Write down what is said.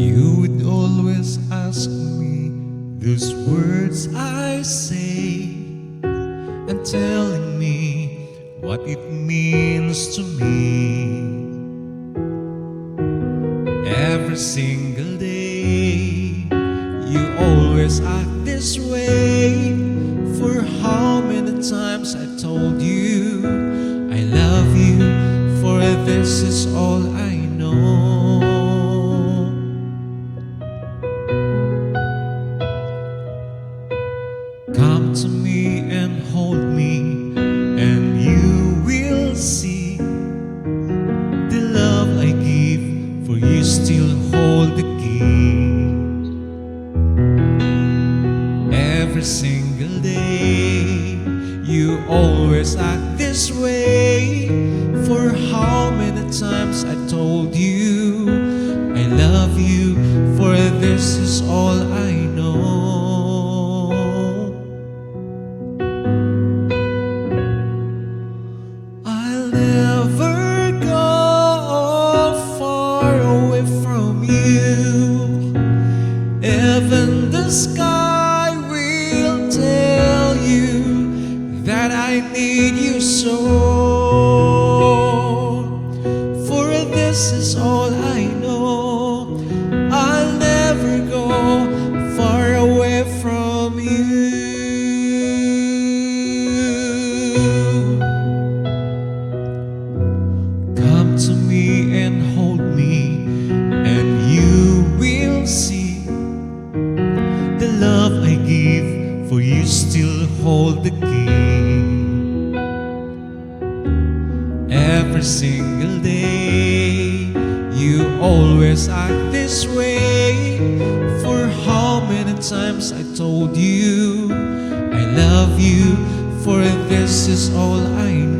You would always ask me those words I say, and telling me what it means to me. Every single day you always act this way. For how many times I told you I love you, for this is all I know. Come to me and hold me, and you will see the love I give, for you still hold the key. Every single day you always act this way. For how many times I told you I love you, for this is all I know. I'll never go far away from you. Even the sky will tell you that I need you so. For this is all I know. I'll never go far away from you. Come to me and hold me, and you will see the love I give, for you still hold the key. Every single day you always act this way. For how many times I told you I love you, for this is all I know.